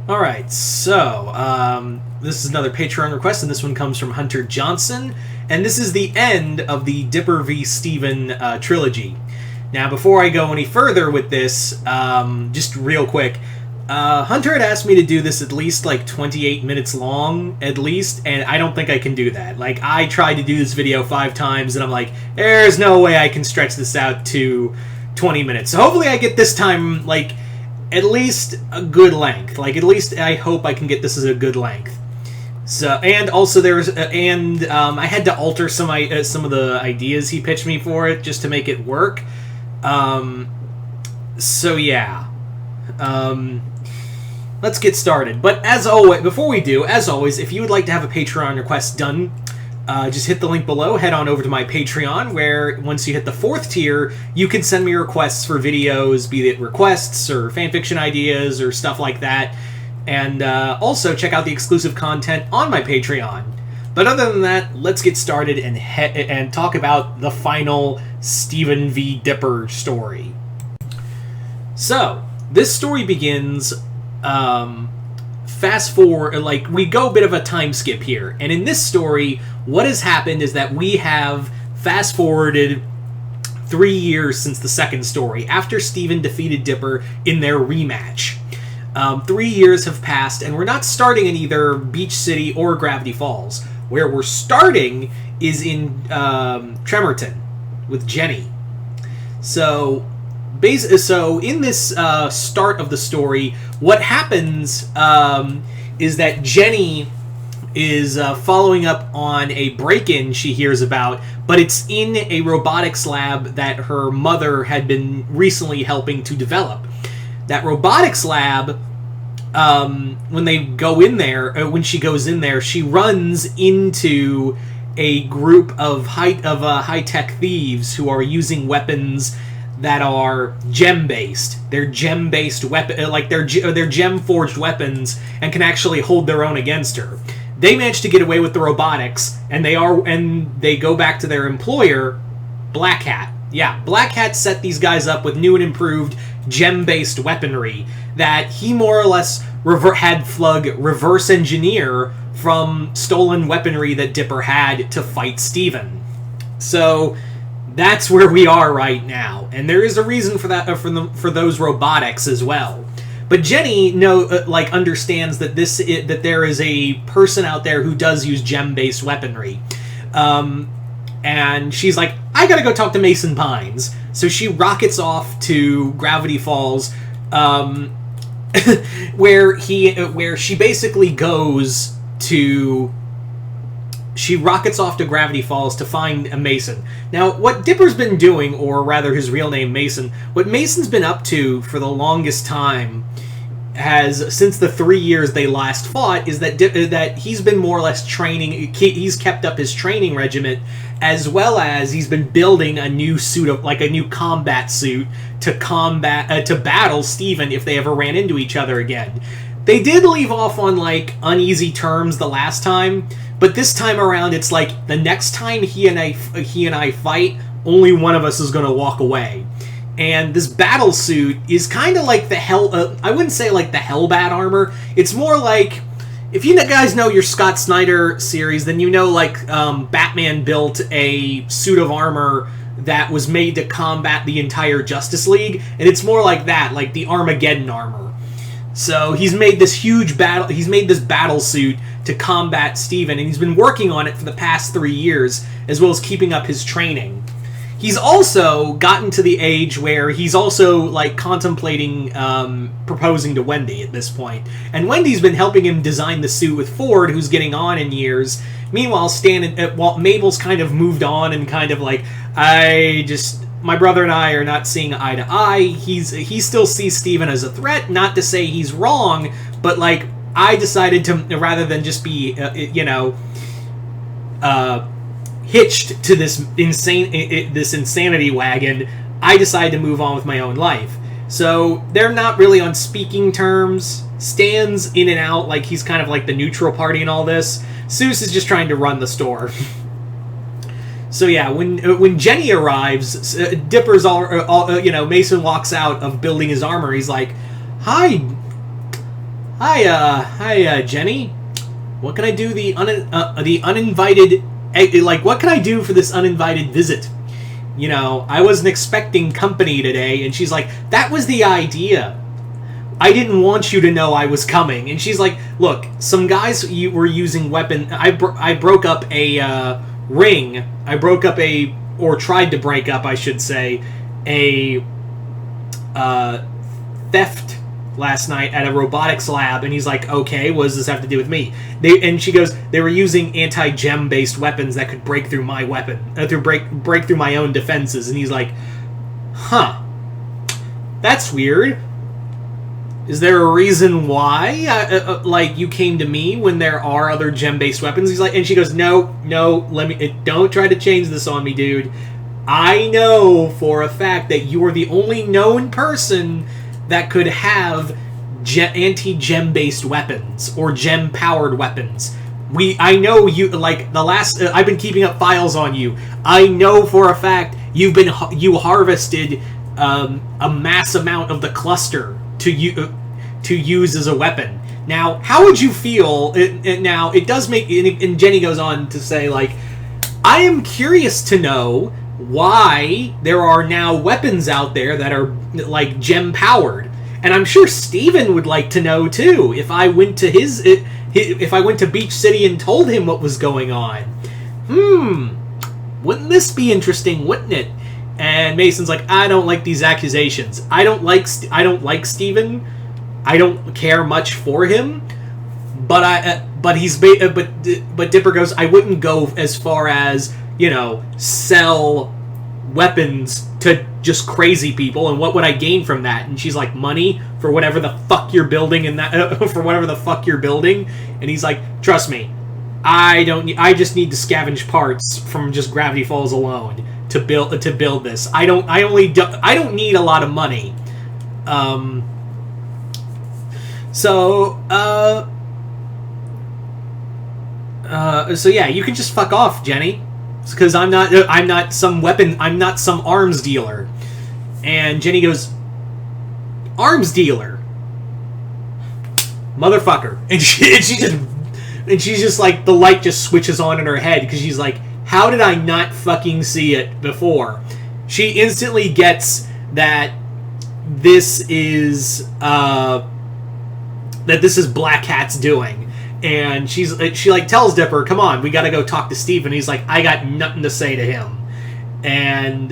Alright, so, this is another Patreon request, and this one comes from Hunter Johnson, and this is the end of the Dipper v. Steven trilogy. Now, before I go any further with this, just real quick, Hunter had asked me to do this at least, 28 minutes long, at least, and I don't think I can do that. I tried to do this video 5 times, and I'm like, there's no way I can stretch this out to 20 minutes. So hopefully I get this time, at least a good length. At least I hope I can get this as a good length. So, and also I had to alter some of the ideas he pitched me for it just to make it work. So yeah. Let's get started. But as always, before we do, as always, if you would like to have a Patreon request done, just hit the link below, head on over to my Patreon, where once you hit the 4th tier, you can send me requests for videos, be it requests or fanfiction ideas or stuff like that. And also check out the exclusive content on my Patreon. But other than that, let's get started and talk about the final Steven v. Dipper story. So, this story begins, fast forward, we go a bit of a time skip here. And in this story, what has happened is that we have fast forwarded 3 years since the second story, after Steven defeated Dipper in their rematch. 3 years have passed, and we're not starting in either Beach City or Gravity Falls. Where we're starting is in Tremerton with Jenny. So in this start of the story, what happens is that Jenny is following up on a break-in she hears about, but it's in a robotics lab that her mother had been recently helping to develop. That robotics lab, when they go in there, when she goes in there, she runs into a group of high-tech thieves who are using weapons that are gem-based. They're gem-based weapon, they're gem-forged weapons, and can actually hold their own against her. They manage to get away with the robotics, and they go back to their employer, Black Hat. Yeah, Black Hat set these guys up with new and improved gem-based weaponry that he more or less had Flug reverse engineer from stolen weaponry that Dipper had to fight Steven. So that's where we are right now, and there is a reason for that for those robotics as well. But Jenny understands that that there is a person out there who does use gem-based weaponry, and she's like, I gotta go talk to Mason Pines. So she rockets off to Gravity Falls, where she basically goes to. She rockets off to Gravity Falls to find a Mason. Now, what Dipper's been doing, or rather his real name Mason, what Mason's been up to for the longest time, since the 3 years they last fought, is that he's been more or less training. He's kept up his training regiment, as well as he's been building a new suit a new combat suit to battle Steven if they ever ran into each other again. They did leave off on uneasy terms the last time, but this time around it's the next time he and I fight, only one of us is going to walk away. And this battle suit is kind of like the I wouldn't say the Hellbat armor. It's more like, if you guys know your Scott Snyder series, then you know Batman built a suit of armor that was made to combat the entire Justice League, and it's more like that, like the Armageddon armor. So he's made this battle suit to combat Steven, and he's been working on it for the past 3 years, as well as keeping up his training. He's also gotten to the age where he's also contemplating proposing to Wendy at this point. And Wendy's been helping him design the suit with Ford, who's getting on in years. Meanwhile, while Mabel's kind of moved on and kind of my brother and I are not seeing eye to eye. He still sees Steven as a threat, not to say he's wrong, but I decided to, rather than just be hitched to this insanity wagon, I decided to move on with my own life. So they're not really on speaking terms. Stan's in and out, he's kind of the neutral party in all this. Seuss is just trying to run the store. So yeah, when Jenny arrives, Dipper's Mason walks out of building his armor. He's like, "Hi, Hi, Jenny. What can I do? The uninvited, like, what can I do for this uninvited visit? You know, I wasn't expecting company today. And she's like, that was the idea. I didn't want you to know I was coming. And she's like, look, some guys were using weapon. I broke up a ring. I broke up or tried to break up, I should say, a theft last night at a robotics lab. And he's like, okay, what does this have to do with me? And she goes, they were using anti-gem based weapons that could break through my weapon, break through my own defenses. And he's like, huh, that's weird. Is there a reason why, like, you came to me when there are other gem-based weapons? He's like, and she goes, no, don't try to change this on me, dude. I know for a fact that you are the only known person that could have anti-gem based weapons or gem powered weapons. I know you, like, the last I've been keeping up files on you. I know for a fact you harvested a mass amount of the cluster to use as a weapon. Now, how would you feel? Now, it does make, and Jenny goes on to say, like, I am curious to know why there are now weapons out there that are, like, gem powered. And I'm sure Steven would like to know too. If I went to if I went to Beach City and told him what was going on. Wouldn't this be interesting, wouldn't it? And Mason's like, I don't like these accusations. I don't like Steven. I don't care much for him. But Dipper goes, I wouldn't go as far as, you know, sell weapons to just crazy people, and what would I gain from that? And she's like, money for whatever the fuck you're building, and that for whatever the fuck you're building. And he's like, trust me, I just need to scavenge parts from just Gravity Falls alone to build this. I don't need a lot of money. So yeah, you can just fuck off, Jenny, because I'm not some arms dealer. And Jenny goes, arms dealer, motherfucker. And she's just like, the light just switches on in her head, because she's like, how did I not fucking see it before? She instantly gets that this is Black Cat's doing. And she like tells Dipper, come on, we gotta go talk to Steve. And he's like, I got nothing to say to him. And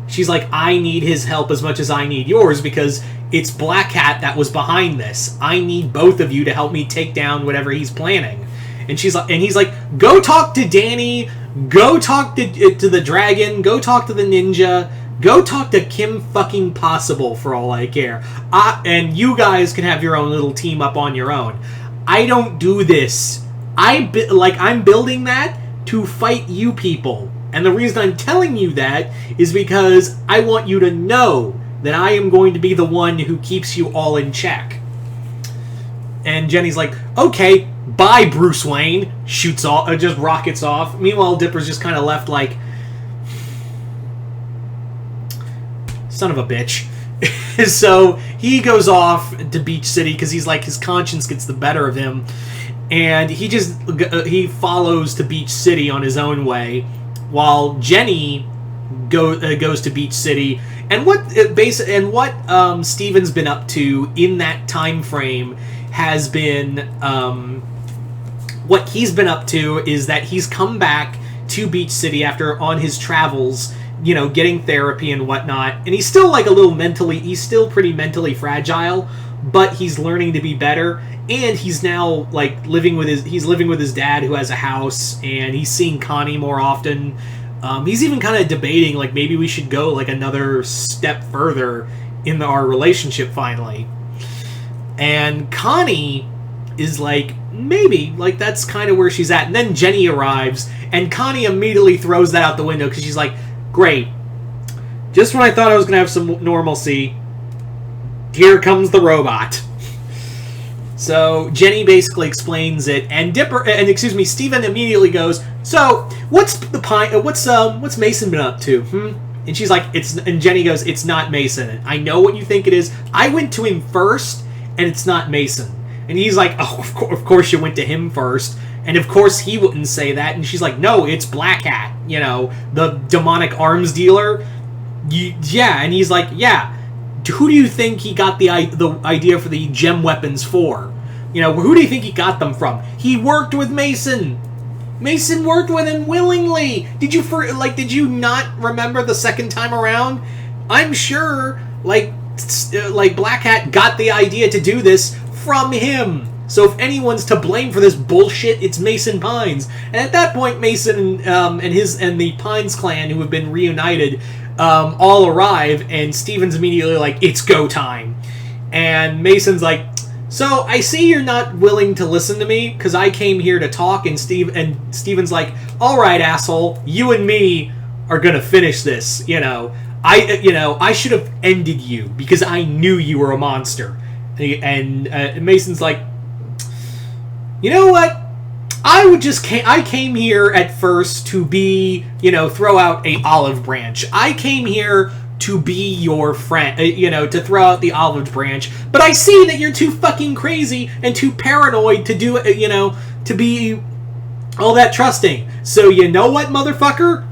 she's like, I need his help as much as I need yours, because it's Black Cat that was behind this. I need both of you to help me take down whatever he's planning. And he's like, go talk to Danny, go talk to the dragon, go talk to the ninja, go talk to Kim fucking Possible for all I care. And you guys can have your own little team up on your own. I don't do this. I'm building that to fight you people. And the reason I'm telling you that is because I want you to know that I am going to be the one who keeps you all in check. And Jenny's like, okay, bye, Bruce Wayne. Shoots off, just rockets off. Meanwhile, Dipper's just kind of left like, son of a bitch. So he goes off to Beach City because he's like, his conscience gets the better of him, and he follows to Beach City on his own way, while Jenny goes to Beach City. And what Steven's been up to in that time frame has been what he's been up to is that he's come back to Beach City after on his travels, you know, getting therapy and whatnot, and he's still like he's still pretty mentally fragile, but he's learning to be better, and he's now like living with his dad, who has a house, and he's seeing Connie more often. He's even kind of debating, like, maybe we should go like another step further in our relationship finally. And Connie is like, maybe, like, that's kind of where she's at. And then Jenny arrives, and Connie immediately throws that out the window, because she's like, great. Just when I thought I was going to have some normalcy, here comes the robot. So Jenny basically explains it, and Steven immediately goes, so what's Mason been up to? And she's like, and Jenny goes, it's not Mason. I know what you think it is. I went to him first, and it's not Mason. And he's like, oh, of course you went to him first. And of course he wouldn't say that. And she's like, no, it's Black Hat, you know, the demonic arms dealer. Yeah, and he's like, yeah, who do you think he got the idea for the gem weapons for? You know, who do you think he got them from? He worked with Mason. Mason worked with him willingly. Did you not remember the second time around? I'm sure, like Black Hat got the idea to do this from him. So if anyone's to blame for this bullshit, it's Mason Pines. And at that point, Mason and the Pines clan, who have been reunited, all arrive, and Steven's immediately like, it's go time. And Mason's like, so I see you're not willing to listen to me, because I came here to talk, and Steven's like, alright, asshole, you and me are gonna finish this, you know. I should have ended you, because I knew you were a monster. And Mason's like, you know what? I came here at first to be, you know, throw out a olive branch. I came here to be your friend, you know, to throw out the olive branch. But I see that you're too fucking crazy and too paranoid to do it, you know, to be all that trusting. So you know what, motherfucker?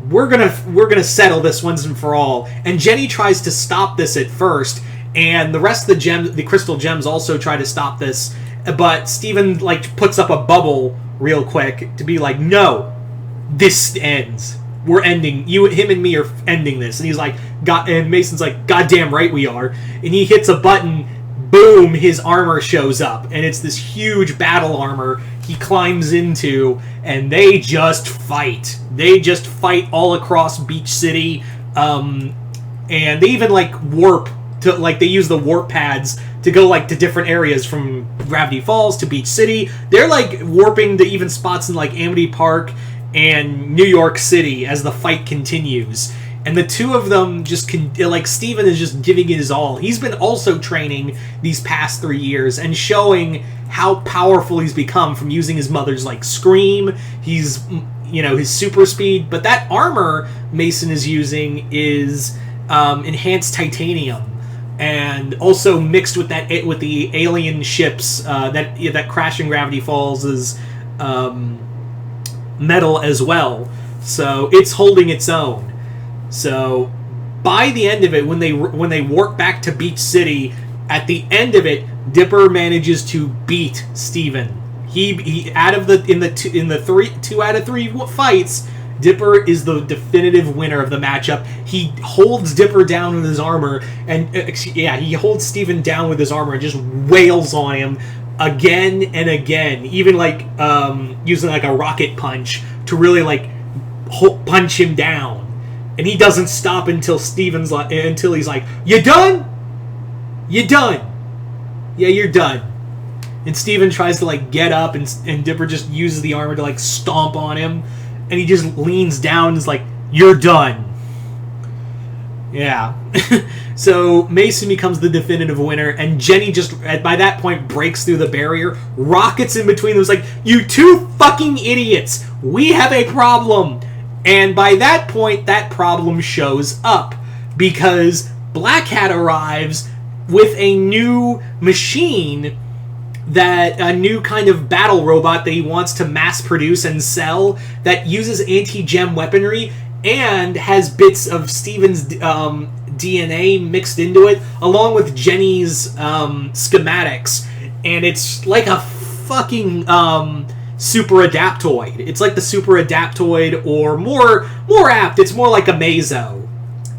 We're gonna settle this once and for all. And Jenny tries to stop this at first, and the rest of the crystal gems also try to stop this. But Steven, like, puts up a bubble real quick to be like, no, this ends. We're ending. Him and me are ending this. And he's like, and Mason's like, goddamn right we are. And he hits a button, boom, his armor shows up. And it's this huge battle armor he climbs into, and they just fight. They just fight all across Beach City. And they even, like, warp to, like, they use the warp pads to go, like, to different areas from Gravity Falls to Beach City. They're, like, warping to even spots in, like, Amity Park and New York City as the fight continues. And the two of them just like, Steven is just giving it his all. He's been also training these past 3 years and showing how powerful he's become from using his mother's, like, scream. He's, you know, his super speed. But that armor Mason is using is enhanced titanium. And also mixed with the alien ships that crash in Gravity Falls is metal as well. So it's holding its own. So by the end of it, when they warp back to Beach City, at the end of it, Dipper manages to beat Steven. He out of the two out of three fights, Dipper is the definitive winner of the matchup. He holds Dipper down with his armor, and he holds Steven down with his armor and just wails on him again and again, even like using like a rocket punch to really like punch him down. And he doesn't stop until he's like, "You done? You done? Yeah, you're done." And Steven tries to like get up, and Dipper just uses the armor to like stomp on him. And he just leans down and is like, "You're done." Yeah. So Mason becomes the definitive winner, and Jenny just, by that point, breaks through the barrier, rockets in between them, is like, "You two fucking idiots! We have a problem!" And by that point, that problem shows up, because Black Hat arrives with a new machine, a new kind of battle robot that he wants to mass produce and sell, that uses anti-gem weaponry and has bits of Steven's DNA mixed into it, along with Jenny's schematics. And it's like a fucking super adaptoid. It's like the super adaptoid, or more apt, it's more like a Mazo.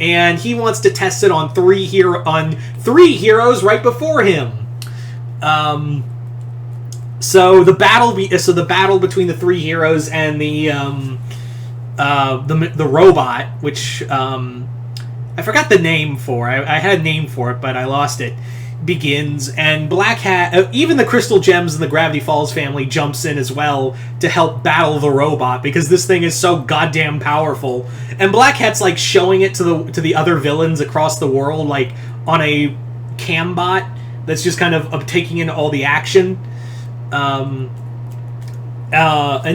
And he wants to test it on three heroes right before him. So the battle between the three heroes and the robot, which I forgot the name for. I had a name for it, but I lost it. Begins, and Black Hat, even the Crystal Gems and the Gravity Falls family jumps in as well to help battle the robot, because this thing is so goddamn powerful. And Black Hat's like showing it to the other villains across the world, like on a cambot that's just kind of taking in all the action. And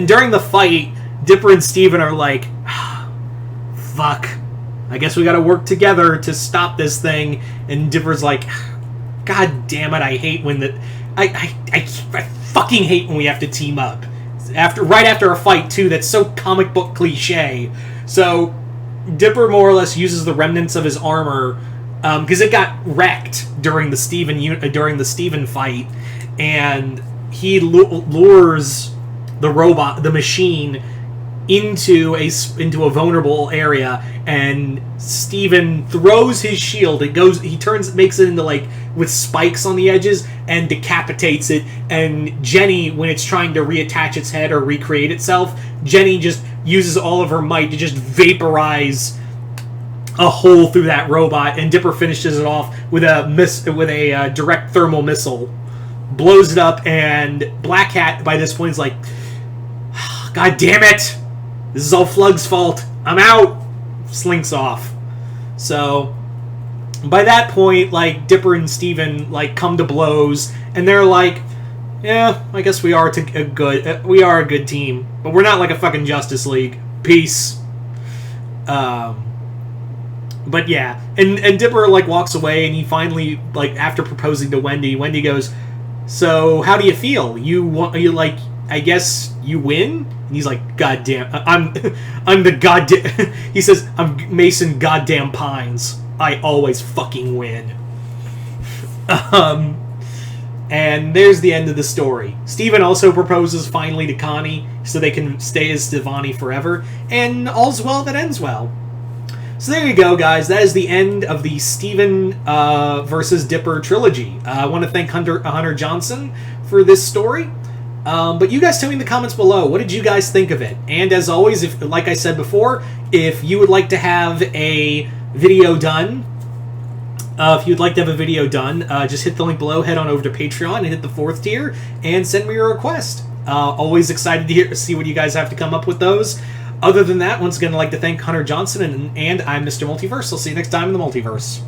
during the fight, Dipper and Steven are like, "Fuck, I guess we gotta work together to stop this thing." And Dipper's like, God damn it! I hate when I fucking hate when we have to team up right after a fight too. That's so comic book cliche. So Dipper more or less uses the remnants of his armor because it got wrecked during the Steven fight, and he lures the machine into a vulnerable area, and Steven throws his shield. Makes it into like with spikes on the edges and decapitates it. And Jenny, when it's trying to reattach its head or recreate itself, Jenny just uses all of her might to just vaporize a hole through that robot, and Dipper finishes it off with a direct thermal missile, blows it up, and Black Cat by this point is like, God damn it! This is all Flug's fault. I'm out! Slinks off. So, by that point, like, Dipper and Steven, like, come to blows, and they're like, yeah, I guess we are a good team, but we're not like a fucking Justice League. Peace. But yeah, and Dipper, like, walks away, and he finally, like, after proposing to Wendy goes, so, how do you feel? I guess you win? And he's like, God damn, I'm the goddamn, he says, I'm Mason goddamn Pines. I always fucking win. And there's the end of the story. Steven also proposes finally to Connie so they can stay as Stevani forever, and all's well that ends well. So there you go, guys. That is the end of the Steven versus Dipper trilogy. I want to thank Hunter Johnson for this story. But you guys tell me in the comments below, what did you guys think of it? And as always, if, like I said before, if you would like to have a video done, just hit the link below, head on over to Patreon and hit the 4th tier, and send me your request. Always excited to see what you guys have to come up with those. Other than that, once again, I'd like to thank Hunter Johnson, and I'm Mr. Multiverse. I'll see you next time in the Multiverse.